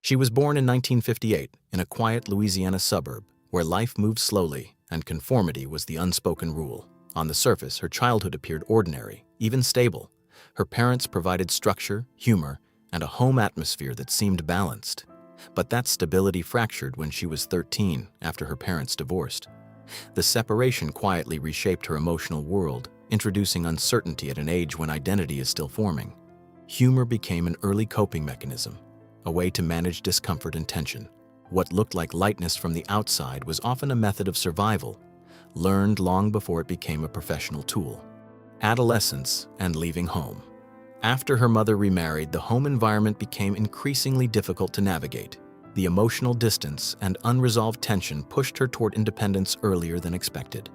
She was born in 1958 in a quiet Louisiana suburb where life moved slowly and conformity was the unspoken rule. On the surface, her childhood appeared ordinary, even stable. Her parents provided structure, humor, and a home atmosphere that seemed balanced. But that stability fractured when she was 13 after her parents divorced. The separation quietly reshaped her emotional world, introducing uncertainty at an age when identity is still forming. Humor became an early coping mechanism, a way to manage discomfort and tension. What looked like lightness from the outside was often a method of survival, learned long before it became a professional tool. Adolescence and leaving home. After her mother remarried, the home environment became increasingly difficult to navigate. The emotional distance and unresolved tension pushed her toward independence earlier than expected.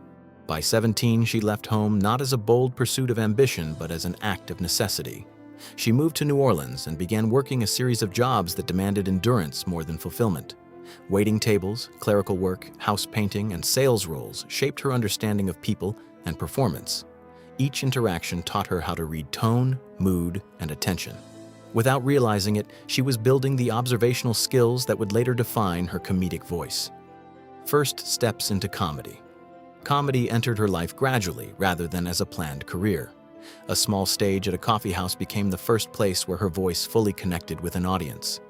By 17, she left home not as a bold pursuit of ambition, but as an act of necessity. She moved to New Orleans and began working a series of jobs that demanded endurance more than fulfillment. Waiting tables, clerical work, house painting, and sales roles shaped her understanding of people and performance. Each interaction taught her how to read tone, mood, and attention. Without realizing it, she was building the observational skills that would later define her comedic voice. First steps into comedy. Comedy entered her life gradually rather than as a planned career. A small stage at a coffee house became the first place where her voice fully connected with an audience.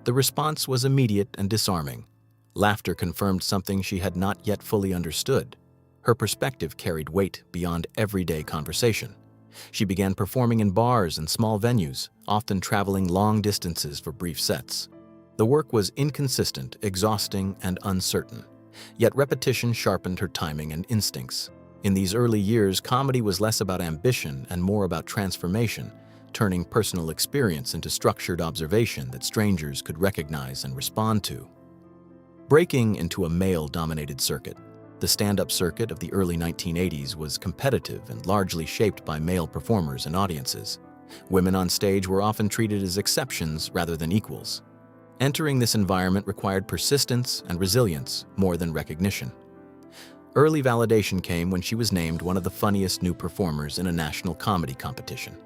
The response was immediate and disarming. Laughter confirmed something she had not yet fully understood. Her perspective carried weight beyond everyday conversation. She began performing in bars and small venues, often traveling long distances for brief sets. The work was inconsistent, exhausting, and uncertain. Yet repetition sharpened her timing and instincts. In these early years, comedy was less about ambition and more about transformation, turning personal experience into structured observation that strangers could recognize and respond to. Breaking into a male-dominated circuit. The stand-up circuit of the early 1980s was competitive and largely shaped by male performers and audiences. Women on stage were often treated as exceptions rather than equals. Entering this environment required persistence and resilience more than recognition. Early validation came when she was named one of the funniest new performers in a national comedy competition.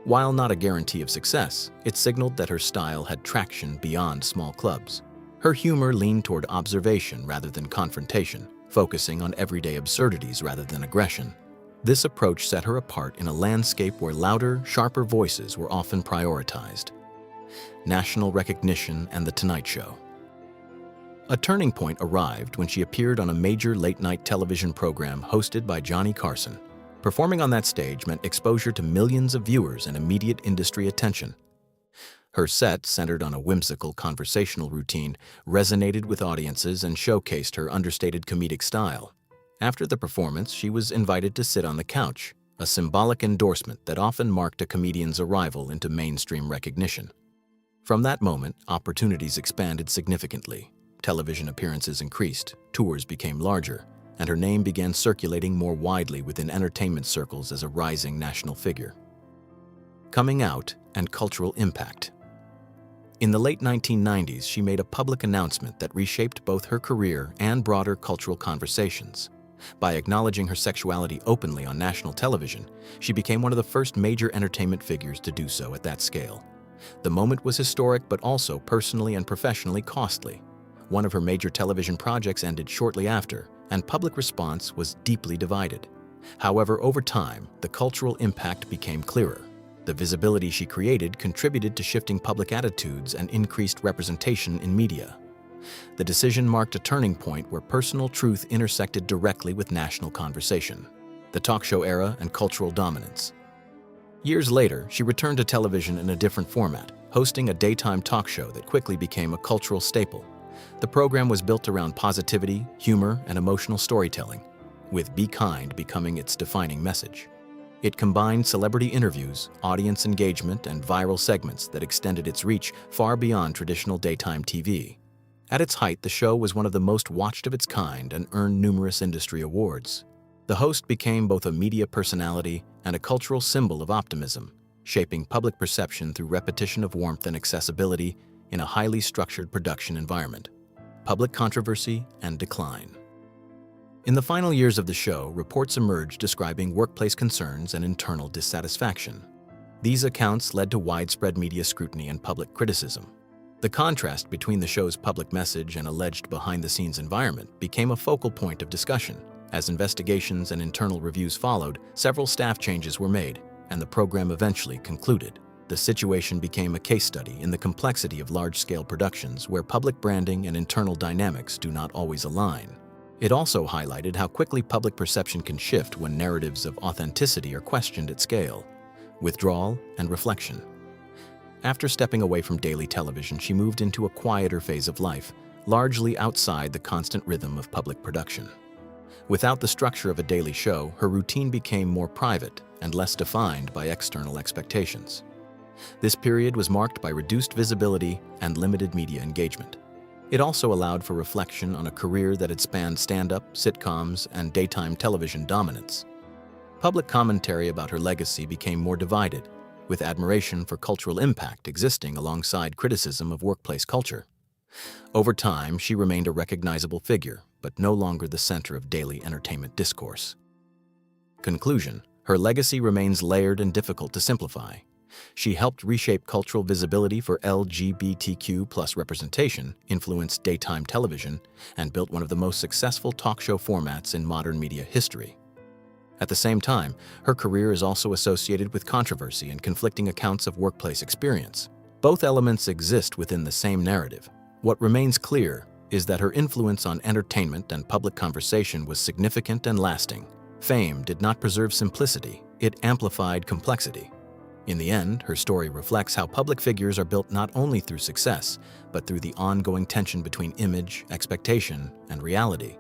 While not a guarantee of success, it signaled that her style had traction beyond small clubs. Her humor leaned toward observation rather than confrontation, focusing on everyday absurdities rather than aggression. This approach set her apart in a landscape where louder, sharper voices were often prioritized. National recognition and The Tonight Show. A turning point arrived when she appeared on a major late-night television program hosted by Johnny Carson. Performing on that stage meant exposure to millions of viewers and immediate industry attention. Her set, centered on a whimsical conversational routine, resonated with audiences and showcased her understated comedic style. After the performance, she was invited to sit on the couch, a symbolic endorsement that often marked a comedian's arrival into mainstream recognition. From that moment, opportunities expanded significantly. Television appearances increased, tours became larger, and her name began circulating more widely within entertainment circles as a rising national figure. Coming out and cultural impact. In the late 1990s, she made a public announcement that reshaped both her career and broader cultural conversations. By acknowledging her sexuality openly on national television, she became one of the first major entertainment figures to do so at that scale. The moment was historic but also personally and professionally costly. One of her major television projects ended shortly after, and public response was deeply divided. However, over time, the cultural impact became clearer. The visibility she created contributed to shifting public attitudes and increased representation in media. The decision marked a turning point where personal truth intersected directly with national conversation. The talk show era and cultural dominance. Years later, she returned to television in a different format, hosting a daytime talk show that quickly became a cultural staple. The program was built around positivity, humor, and emotional storytelling, with "Be Kind" becoming its defining message. It combined celebrity interviews, audience engagement, and viral segments that extended its reach far beyond traditional daytime TV. At its height, the show was one of the most watched of its kind and earned numerous industry awards. The host became both a media personality and a cultural symbol of optimism, shaping public perception through repetition of warmth and accessibility in a highly structured production environment. Public controversy and decline. In the final years of the show, reports emerged describing workplace concerns and internal dissatisfaction. These accounts led to widespread media scrutiny and public criticism. The contrast between the show's public message and alleged behind-the-scenes environment became a focal point of discussion. As investigations and internal reviews followed, several staff changes were made, and the program eventually concluded. The situation became a case study in the complexity of large-scale productions where public branding and internal dynamics do not always align. It also highlighted how quickly public perception can shift when narratives of authenticity are questioned at scale. Withdrawal and reflection. After stepping away from daily television, she moved into a quieter phase of life, largely outside the constant rhythm of public production. Without the structure of a daily show, her routine became more private and less defined by external expectations. This period was marked by reduced visibility and limited media engagement. It also allowed for reflection on a career that had spanned stand-up, sitcoms, and daytime television dominance. Public commentary about her legacy became more divided, with admiration for cultural impact existing alongside criticism of workplace culture. Over time, she remained a recognizable figure, but no longer the center of daily entertainment discourse. Conclusion: her legacy remains layered and difficult to simplify. She helped reshape cultural visibility for LGBTQ+ representation, influenced daytime television, and built one of the most successful talk show formats in modern media history. At the same time, her career is also associated with controversy and conflicting accounts of workplace experience. Both elements exist within the same narrative. What remains clear is that her influence on entertainment and public conversation was significant and lasting. Fame did not preserve simplicity, it amplified complexity. In the end, her story reflects how public figures are built not only through success, but through the ongoing tension between image, expectation, and reality.